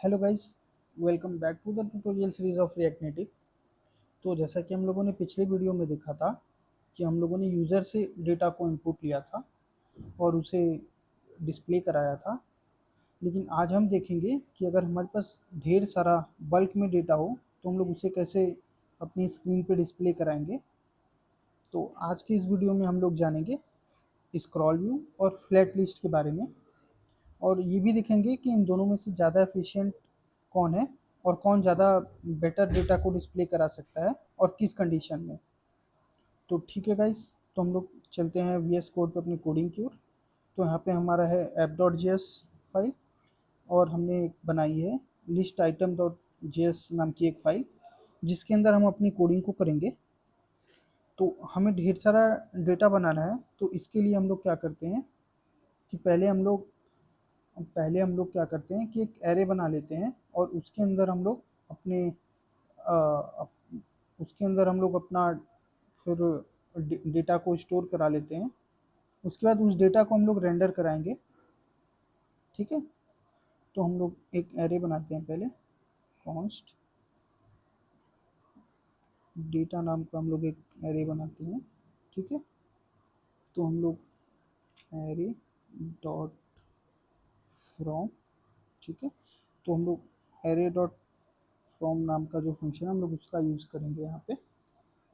Hello guys, welcome back to the tutorial series of React Native. तो जैसा कि हम लोगों ने पिछले वीडियो में देखा था कि हम लोगों ने यूज़र से डेटा को इनपुट लिया था और उसे डिस्प्ले कराया था। लेकिन आज हम देखेंगे कि अगर हमारे पास ढेर सारा बल्क में डेटा हो तो हम लोग उसे कैसे अपनी स्क्रीन पे डिस्प्ले कराएंगे। तो आज के इस वीडियो में हम लोग जानेंगे स्क्रॉल व्यू और फ्लैट लिस्ट के बारे में, और ये भी देखेंगे कि इन दोनों में से ज़्यादा एफिशिएंट कौन है और कौन ज़्यादा बेटर डेटा को डिस्प्ले करा सकता है और किस कंडीशन में। तो ठीक है गाइस, तो हम लोग चलते हैं वी एस कोड पे अपनी कोडिंग की ओर। तो यहाँ पे हमारा है app dot G S file, और हमने एक बनाई है list item dot G S नाम की एक फ़ाइल, जिसके अंदर हम अपनी कोडिंग को करेंगे। तो हमें ढेर सारा डेटा बनाना है, तो इसके लिए हम लोग क्या करते हैं कि पहले हम लोग क्या करते हैं कि एक एरे बना लेते हैं, और उसके अंदर हम लोग अपने उसके अंदर हम लोग अपना फिर डेटा को स्टोर करा लेते हैं। उसके बाद उस डेटा को हम लोग रेंडर कराएंगे। ठीक है, तो हम लोग एक एरे बनाते हैं पहले, कॉन्स्ट डेटा नाम का हम लोग एक एरे बनाते हैं। ठीक है, तो हम लोग एरे डॉट फ्रॉम, ठीक है, तो हम लोग एरे डॉट फ्रॉम नाम का जो फंक्शन है हम लोग उसका यूज़ करेंगे यहाँ पे।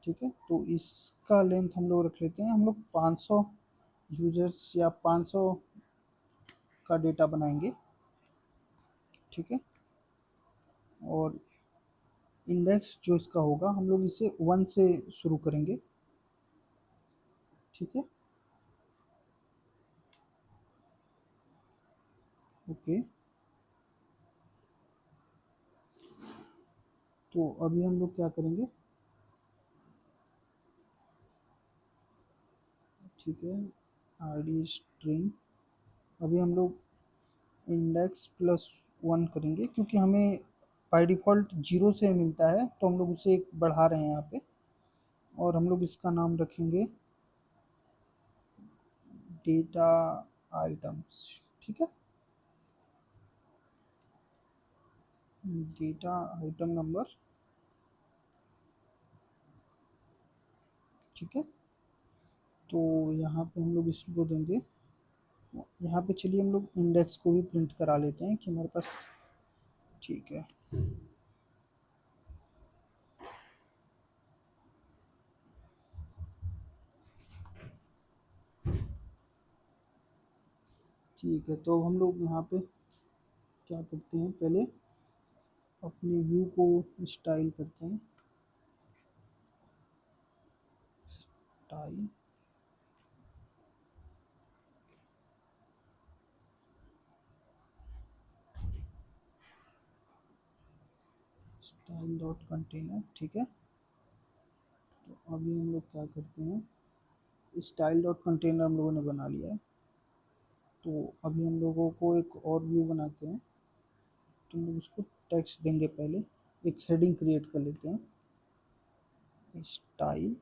ठीक है, तो इसका लेंथ हम लोग रख लेते हैं, हम लोग 500 यूजर्स या 500 का डेटा बनाएंगे। ठीक है, और इंडेक्स जो इसका होगा हम लोग इसे 1 से शुरू करेंगे। ठीक है, ओके। तो अभी हम लोग क्या करेंगे, ठीक है, आर डी स्ट्रिंग, अभी हम लोग इंडेक्स प्लस 1 करेंगे क्योंकि हमें बाय डिफ़ॉल्ट 0 से मिलता है, तो हम लोग उसे एक बढ़ा रहे हैं यहाँ पे। और हम लोग इसका नाम रखेंगे डेटा आइटम्स। ठीक है, डेटा आइटम नंबर। ठीक है, तो यहाँ पे हम लोग इसको देंगे, यहाँ पे चलिए हम लोग इंडेक्स को भी प्रिंट करा लेते हैं कि हमारे पास। ठीक है, ठीक है, तो हम लोग यहाँ पे क्या करते हैं, पहले अपने व्यू को स्टाइल करते हैं, स्टाइल स्टाइल डॉट कंटेनर। ठीक है, तो अभी हम लोग क्या करते हैं, स्टाइल डॉट कंटेनर हम लोगों ने बना लिया है। तो अभी हम लोगों को एक और व्यू बनाते हैं, तो हम लोग उसको टेक्स्ट देंगे, पहले एक हेडिंग क्रिएट कर लेते हैं, स्टाइल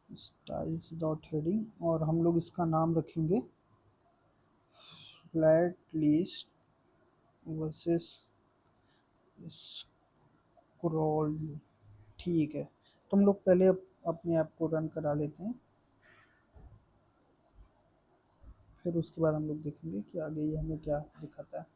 स्टाइल्स डॉट हेडिंग, और हम लोग इसका नाम रखेंगे फ्लैट लिस्ट वर्सेस स्क्रॉल। ठीक है, तो हम लोग पहले अपने ऐप को रन करा लेते हैं, फिर उसके बाद हम लोग देखेंगे कि आगे ये हमें क्या दिखाता है।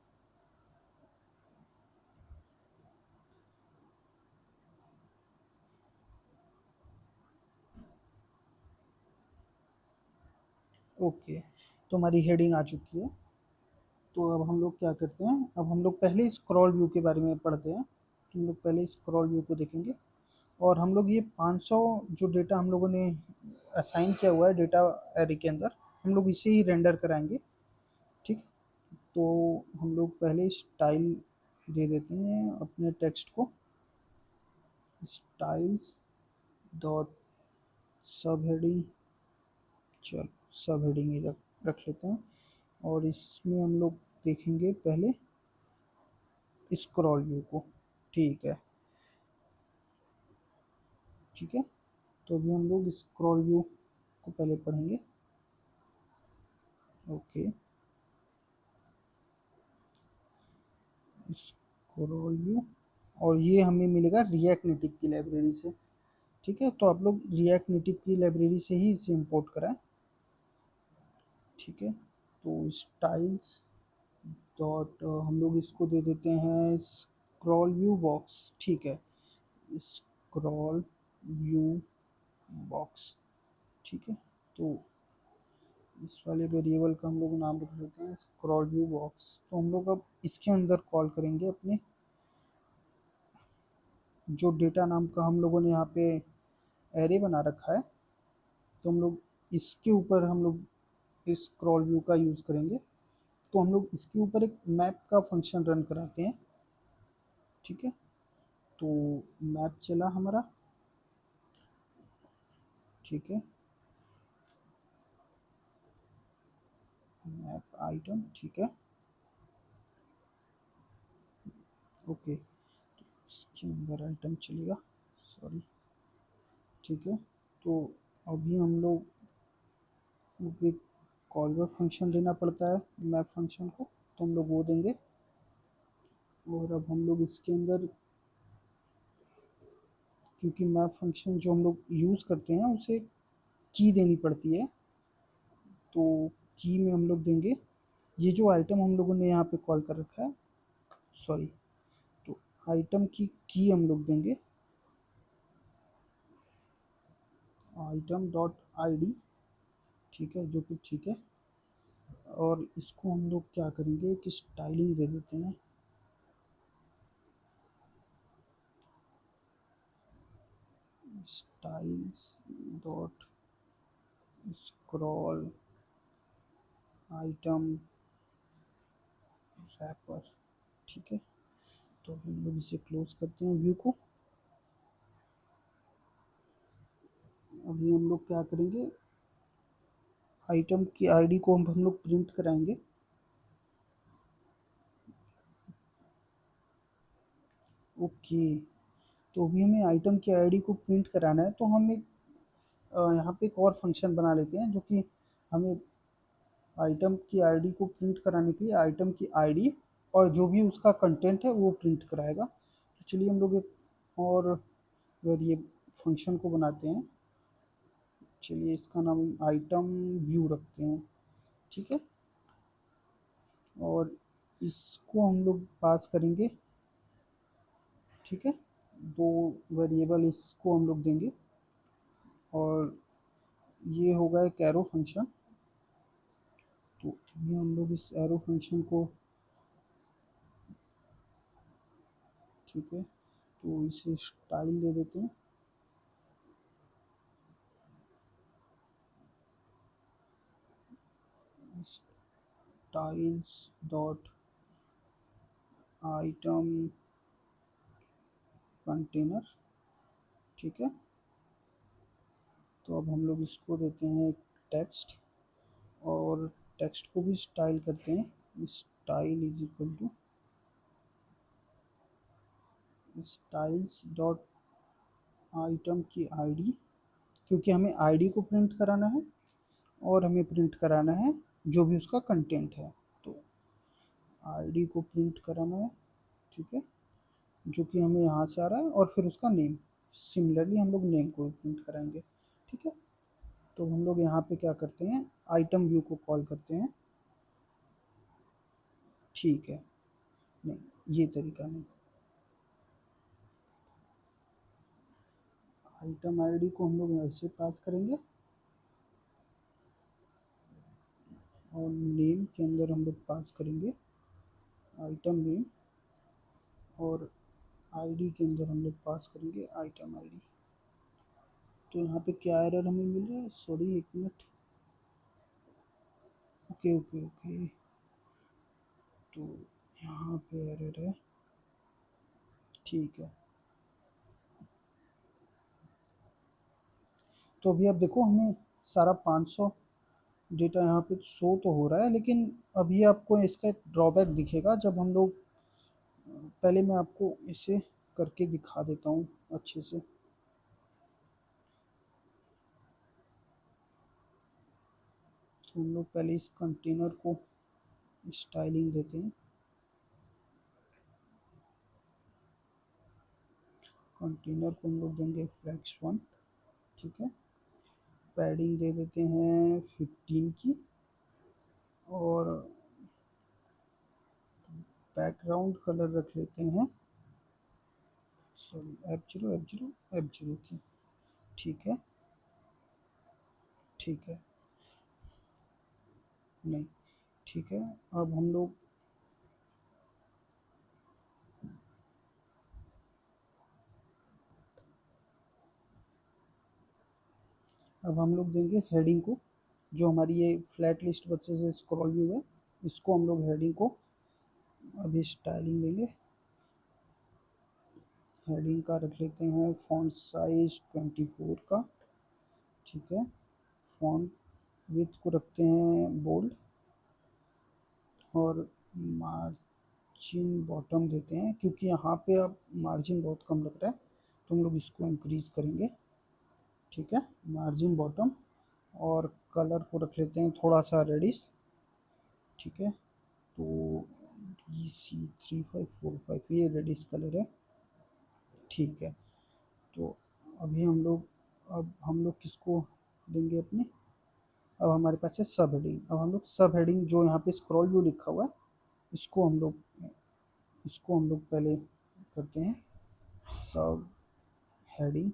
ओके, तो हमारी हेडिंग आ चुकी है। तो अब हम लोग क्या करते हैं, अब हम लोग पहले स्क्रॉल व्यू के बारे में पढ़ते हैं, तो हम लोग पहले स्क्रॉल व्यू को देखेंगे। और हम लोग ये 500 जो डेटा हम लोगों ने असाइन किया हुआ है डेटा एरे के अंदर, हम लोग इसे ही रेंडर कराएंगे। ठीक, तो हम लोग पहले स्टाइल दे देते हैं अपने टेक्स्ट को, स्टाइल्स डॉट सब हेडिंग, चलो सब हेडिंग ही रख लेते हैं। और इसमें हम लोग देखेंगे पहले स्क्रॉल व्यू को। ठीक है, ठीक है, तो अभी हम लोग स्क्रॉल व्यू को पहले पढ़ेंगे। ओके, स्क्रॉल व्यू, और ये हमें मिलेगा रिएक्ट नेटिव की लाइब्रेरी से। ठीक है, तो आप लोग रिएक्ट नेटिव की लाइब्रेरी से ही इसे इंपोर्ट कराएं। ठीक है, तो स्टाइल्स डॉट हम लोग इसको दे देते हैं स्क्रॉल व्यू बॉक्स। ठीक है, स्क्रॉल व्यू बॉक्स। ठीक है, तो इस वाले वेरिएबल का हम लोग नाम रख देते हैं स्क्रॉल व्यू बॉक्स। तो हम लोग अब इसके अंदर कॉल करेंगे अपने जो डेटा नाम का हम लोगों ने यहाँ पे एरे बना रखा है, तो हम लोग इसके ऊपर हम लोग इस स्क्रॉल व्यू का यूज़ करेंगे। तो हम लोग इसके ऊपर एक मैप का फंक्शन रन कराते हैं। ठीक है, तो मैप चला हमारा। ठीक है, मैप आइटम। ठीक है, ओके, इसके अंदर आइटम चलेगा, सॉरी। ठीक है, तो अभी हम लोग एक कॉल बैक फंक्शन देना पड़ता है मैप फंक्शन को, तो हम लोग वो देंगे। और अब हम लोग इसके अंदर, क्योंकि मैप फंक्शन जो हम लोग यूज़ करते हैं उसे की देनी पड़ती है, तो की में हम लोग देंगे ये जो आइटम हम लोगों ने यहाँ पे कॉल कर रखा है, सॉरी, तो आइटम की हम लोग देंगे आइटम डॉट ID। ठीक है, जो कि ठीक है, और इसको हम लोग क्या करेंगे कि स्टाइलिंग दे देते हैं। Styles dot scroll item wrapper. ठीक है, तो हम लोग इसे क्लोज करते हैं व्यू को। अभी हम लोग क्या करेंगे, आइटम की आईडी को हम लोग प्रिंट कराएंगे। ओके, तो अभी हमें आइटम की आईडी को प्रिंट कराना है, तो हम एक यहाँ पे एक और फंक्शन बना लेते हैं जो कि हमें आइटम की आईडी को प्रिंट कराने के लिए आइटम की आईडी और जो भी उसका कंटेंट है वो प्रिंट कराएगा। तो चलिए हम लोग एक और वेरिएबल फंक्शन को बनाते हैं। चलिए इसका नाम आइटम व्यू रखते हैं। ठीक है, और इसको हम लोग पास करेंगे। ठीक है, दो वेरिएबल इसको हम लोग देंगे, और ये होगा एक एरो फंक्शन। तो ये हम लोग इस एरो फंक्शन को, ठीक है, तो इसे स्टाइल दे देते हैं। Styles dot item container. ठीक है, तो अब हम लोग इसको देते हैं टेक्स्ट, और टेक्स्ट को भी स्टाइल करते हैं। Style is equal to styles dot item की आईडी, क्योंकि हमें आईडी को प्रिंट कराना है और हमें प्रिंट कराना है जो भी उसका कंटेंट है, तो आईडी को प्रिंट कराना है। ठीक है, जो कि हमें यहाँ से आ रहा है, और फिर उसका नेम, सिमिलरली हम लोग नेम को प्रिंट कराएंगे। ठीक है, तो हम लोग यहाँ पे क्या करते हैं, आइटम व्यू को कॉल करते हैं। ठीक है, नहीं, ये तरीका नहीं, आइटम आईडी को हम लोग ऐसे पास करेंगे, और नेम के अंदर हम लोग पास करेंगे आइटम नेम, और आईडी के अंदर हम लोग पास करेंगे आइटम आईडी। तो यहाँ पे क्या एरर हमें मिल रहा है, सॉरी एक मिनट, ओके ओके ओके, तो यहाँ पे एरर है। ठीक है, तो अभी आप देखो हमें सारा 500 डेटा यहाँ पे शो तो हो रहा है, लेकिन अभी आपको इसका एक ड्रॉबैक दिखेगा जब हम लोग, पहले मैं आपको इसे करके दिखा देता हूँ अच्छे से। तो हम लोग पहले इस कंटेनर को स्टाइलिंग देते हैं। कंटेनर को हम लोग देंगे flex1, ठीक है। पैडिंग दे देते हैं 15 की, और बैकग्राउंड कलर रख लेते हैं, सॉरी, F0 की, ठीक है। ठीक है, नहीं, ठीक है। अब हम लोग देंगे हेडिंग को, जो हमारी ये फ्लैट लिस्ट बच्चे से स्क्रॉल व्यू है, इसको हम लोग हेडिंग को अभी स्टाइलिंग देंगे। हेडिंग का रख लेते हैं फॉन्ट साइज 24 का, ठीक है। फॉन्ट विड्थ को रखते हैं बोल्ड, और मार्जिन बॉटम देते हैं, क्योंकि यहाँ पे अब मार्जिन बहुत कम लग रहा है, तो हम लोग इसको इंक्रीज करेंगे, ठीक है। मार्जिन बॉटम, और कलर को रख लेते हैं थोड़ा सा रेडिश, ठीक है। तो DC3545 ये रेडिश कलर है, ठीक है। तो अभी अब हम लोग किसको देंगे अपने, अब हमारे पास है सब हेडिंग। अब हम लोग सब हेडिंग जो यहाँ पे स्क्रॉल व्यू लिखा हुआ है, इसको हम लोग पहले करते हैं सब हेडिंग।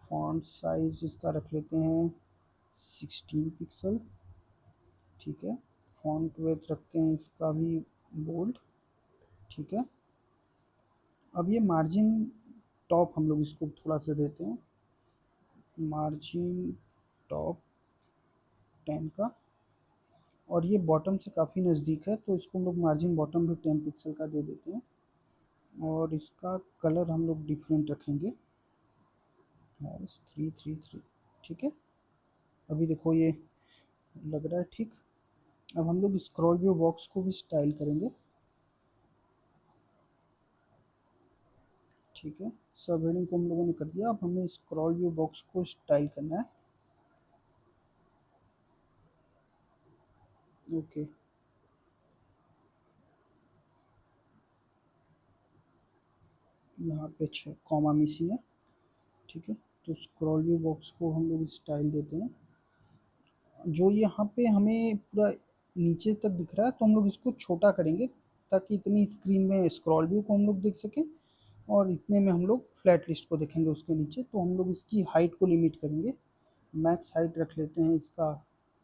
फॉन्ट साइज इसका रख लेते हैं 16 पिक्सल, ठीक है। फॉन्ट विड्थ रखते हैं इसका भी बोल्ड, ठीक है। अब ये मार्जिन टॉप हम लोग इसको थोड़ा सा देते हैं, मार्जिन टॉप 10 का, और ये बॉटम से काफ़ी नज़दीक है, तो इसको हम लोग मार्जिन बॉटम भी 10 पिक्सल का दे देते हैं, और इसका कलर हम लोग डिफरेंट रखेंगे, 333, ठीक है। अभी देखो ये लग रहा है ठीक। अब हम लोग स्क्रॉल व्यू बॉक्स को भी स्टाइल करेंगे, ठीक है। सब हेडिंग को हम लोगों ने कर दिया, अब हमें स्क्रॉल व्यू बॉक्स को स्टाइल करना है, ओके। यहाँ पे कॉमा मिसिंग है, ठीक है। तो स्क्रॉल व्यू बॉक्स को हम लोग स्टाइल देते हैं, जो यहाँ पे हमें पूरा नीचे तक दिख रहा है, तो हम लोग इसको छोटा करेंगे, ताकि इतनी स्क्रीन में स्क्रॉल व्यू को हम लोग देख सकें, और इतने में हम लोग फ्लैट लिस्ट को देखेंगे उसके नीचे। तो हम लोग इसकी हाइट को लिमिट करेंगे, मैक्स हाइट रख लेते हैं इसका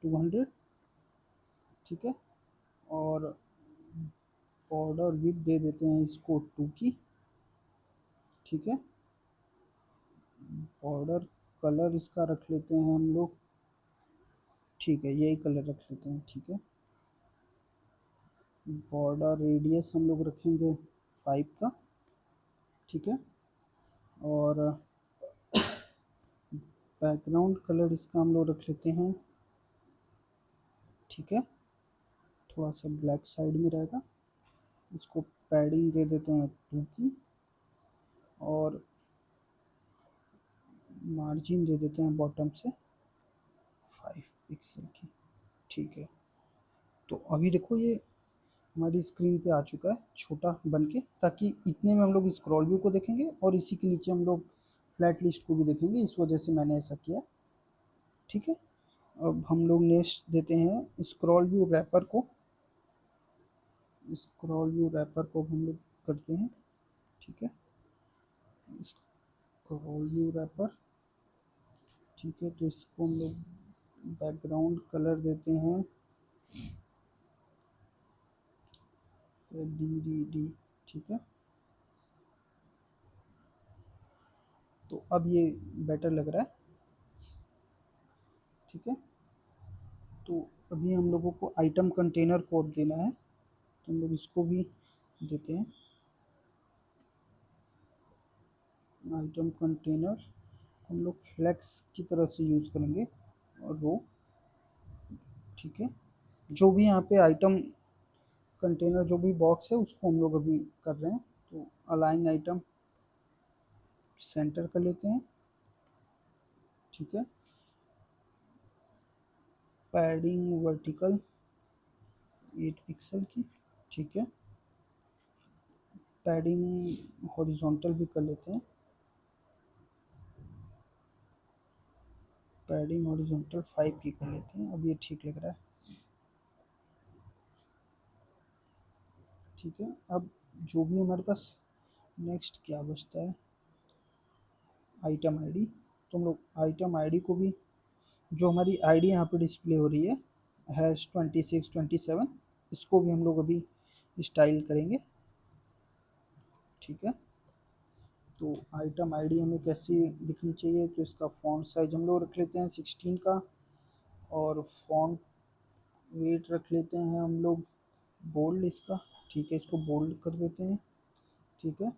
200, ठीक है। और बॉर्डर विड्थ दे देते हैं इसको 2 की, ठीक है। बॉर्डर कलर इसका रख लेते हैं हम लोग, ठीक है, यही कलर रख लेते हैं, ठीक है। बॉर्डर रेडियस हम लोग रखेंगे 5 का, ठीक है। और बैकग्राउंड कलर इसका हम लोग रख लेते हैं, ठीक है, थोड़ा सा ब्लैक साइड में रहेगा। इसको पैडिंग दे देते हैं 2 की, और मार्जिन दे देते हैं बॉटम से 5 पिक्सल की, ठीक है। तो अभी देखो ये हमारी स्क्रीन पे आ चुका है छोटा बन के, ताकि इतने में हम लोग स्क्रॉल व्यू को देखेंगे, और इसी के नीचे हम लोग फ्लैट लिस्ट को भी देखेंगे, इस वजह से मैंने ऐसा किया, ठीक है। अब हम लोग नेक्स्ट देते हैं स्क्रॉल व्यू रैपर को, हम लोग करते हैं, ठीक है। स्क्रॉल व्यू रैपर, ठीक है। तो इसको हम लोग बैकग्राउंड कलर देते हैं DDD, ठीक है। तो अब ये बेटर लग रहा है, ठीक है। तो अभी हम लोगों को आइटम कंटेनर कोड देना है, तो हम लोग इसको भी देते हैं, आइटम कंटेनर हम लोग फ्लेक्स की तरह से यूज़ करेंगे, और रो, ठीक है। जो भी यहाँ पे आइटम कंटेनर जो भी बॉक्स है उसको हम लोग अभी कर रहे हैं, तो अलाइन आइटम सेंटर कर लेते हैं, ठीक है। पैडिंग वर्टिकल 8 पिक्सल की, ठीक है। पैडिंग हॉरिजॉन्टल भी कर लेते हैं, पैडिंग हॉरिजॉन्टल 5 की कर लेते हैं, अब ये ठीक लग रहा है। ठीक है, अब जो भी हमारे पास नेक्स्ट क्या बचता है, आइटम आईडी। तो हम लोग आइटम आईडी को भी, जो हमारी आईडी यहाँ पे डिस्प्ले हो रही है #2627, इसको भी हम लोग अभी स्टाइल करेंगे। ठीक है, तो आइटम आईडी हमें कैसी दिखनी चाहिए, तो इसका फॉन्ट साइज हम लोग रख लेते हैं 16 का, और फॉन्ट वेट रख लेते हैं हम लोग बोल्ड इसका। ठीक है, इसको बोल्ड कर देते हैं। ठीक है,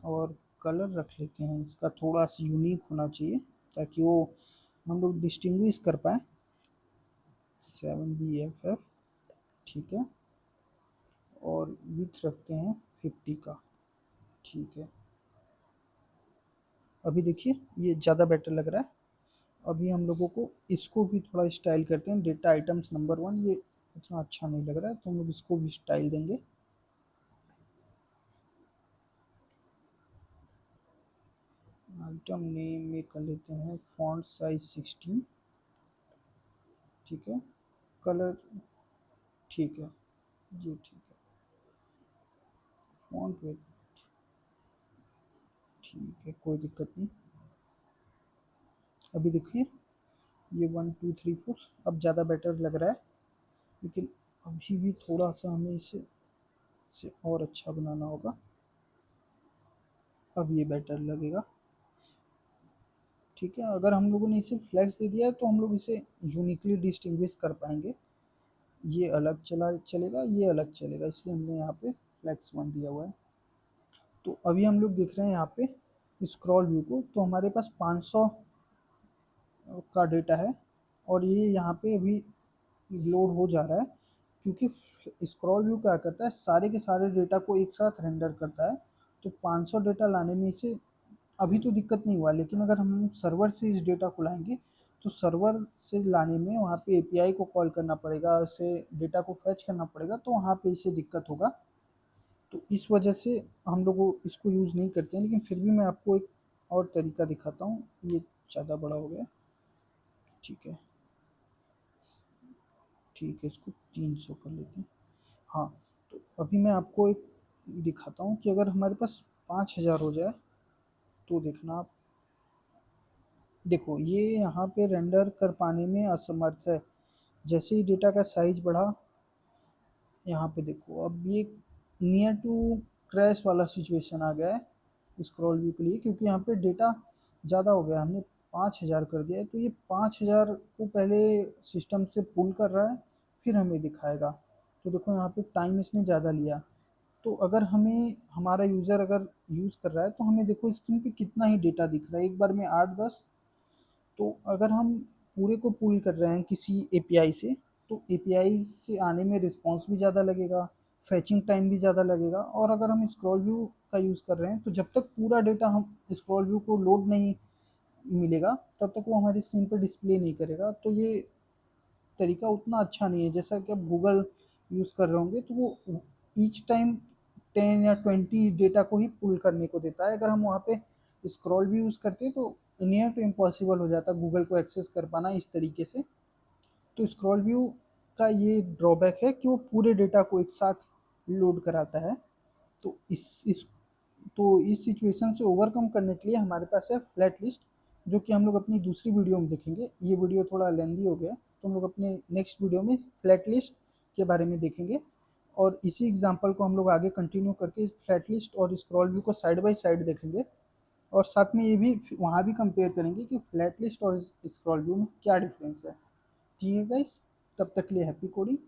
और कलर रख लेते हैं इसका थोड़ा सा यूनिक होना चाहिए, ताकि वो हम लोग डिस्टिंग्विश कर पाए। 7BFF। ठीक है, और विथ रखते हैं 50 का। ठीक है, अभी देखिए ये ज़्यादा बेटर लग रहा है। अभी हम लोगों को इसको भी थोड़ा स्टाइल करते हैं, डेटा आइटम्स नंबर 1, ये इतना अच्छा नहीं लग रहा है, तो हम लोग इसको भी स्टाइल देंगे। आइटम नेम में कर लेते हैं फॉन्ट साइज 16। ठीक है, कलर ठीक है, ये ठीक है, फॉन्ट वेट ठीक है, कोई दिक्कत नहीं। अभी देखिए ये 1 2 3 4 अब ज़्यादा बेटर लग रहा है, लेकिन अभी भी थोड़ा सा हमें इसे और अच्छा बनाना होगा। अब ये बेटर लगेगा। ठीक है, अगर हम लोगों ने इसे फ्लैक्स दे दिया है तो हम लोग इसे यूनिकली डिस्टिंग्विश कर पाएंगे। ये अलग चलेगा, ये अलग चलेगा, इसलिए हमने यहाँ पे फ्लैक्स 1 दिया हुआ है। तो अभी हम लोग देख रहे हैं यहाँ पे स्क्रॉल व्यू को, तो हमारे पास 500 का डेटा है, और ये यहाँ पे अभी लोड हो जा रहा है, क्योंकि स्क्रॉल व्यू क्या करता है, सारे के सारे डेटा को एक साथ रेंडर करता है। तो 500 डेटा लाने में इसे अभी तो दिक्कत नहीं हुआ, लेकिन अगर हम सर्वर से इस डेटा को लाएंगे तो सर्वर से लाने में वहाँ पे एपीआई को कॉल करना पड़ेगा, उसे डेटा को फैच करना पड़ेगा, तो वहाँ पे इसे दिक्कत होगा। तो इस वजह से हम लोग इसको यूज़ नहीं करते हैं, लेकिन फिर भी मैं आपको एक और तरीका दिखाता हूँ। ये ज़्यादा बड़ा हो गया। ठीक है, ठीक है, इसको 300 कर लेते हैं। हाँ, तो अभी मैं आपको एक दिखाता हूँ कि अगर हमारे पास 5000 हो जाए, तो देखना आप, देखो ये यहाँ पे रेंडर कर पाने में असमर्थ है। जैसे ही डेटा का साइज बढ़ा, यहाँ पे देखो अब ये नियर टू क्रैश वाला सिचुएशन आ गया है स्क्रॉल व्यू के लिए, क्योंकि यहाँ पे डेटा ज़्यादा हो गया, हमने 5000 कर दिया है, तो ये 5000 को पहले सिस्टम से पुल कर रहा है, फिर हमें दिखाएगा। तो देखो यहाँ पे टाइम इसने ज़्यादा लिया। तो अगर हमें हमारा यूज़र अगर यूज़ कर रहा है, तो हमें देखो स्क्रीन पे कितना ही डेटा दिख रहा है, एक बार में 8-10। तो अगर हम पूरे को पुल कर रहे हैं किसी एपीआई से, तो एपीआई से आने में रिस्पांस भी ज़्यादा लगेगा, फैचिंग टाइम भी ज़्यादा लगेगा। और अगर हम स्क्रॉल व्यू का यूज़ कर रहे हैं, तो जब तक पूरा डेटा हम स्क्रॉल व्यू को लोड नहीं मिलेगा, तब तक वो हमारी स्क्रीन पर डिस्प्ले नहीं करेगा। तो ये तरीका उतना अच्छा नहीं है। जैसा कि आप गूगल यूज़ कर रहे होंगे, तो वो ईच टाइम 10 या 20 डेटा को ही पुल करने को देता है। अगर हम वहाँ पे स्क्रॉल भी यूज़ करते हैं, तो नियर टू इम्पॉसिबल हो जाता है गूगल को एक्सेस कर पाना इस तरीके से। तो स्क्रॉल व्यू का ये ड्रॉबैक है कि वो पूरे डेटा को एक साथ लोड कराता है। तो इस सिचुएशन से ओवरकम करने के लिए हमारे पास है फ्लैट लिस्ट, जो कि हम लोग अपनी दूसरी वीडियो में देखेंगे। ये वीडियो थोड़ा लेंदी हो गया, तो हम लोग अपने नेक्स्ट वीडियो में फ्लैट लिस्ट के बारे में देखेंगे। और इसी एग्जांपल को हम लोग आगे कंटिन्यू करके फ्लैट लिस्ट और स्क्रॉल व्यू को साइड बाय साइड देखेंगे, और साथ में ये भी वहाँ भी कंपेयर करेंगे कि फ्लैट लिस्ट और स्क्रॉल व्यू में क्या डिफरेंस है। ठीक है गाइस, तब तक के लिए हैप्पी कोडिंग।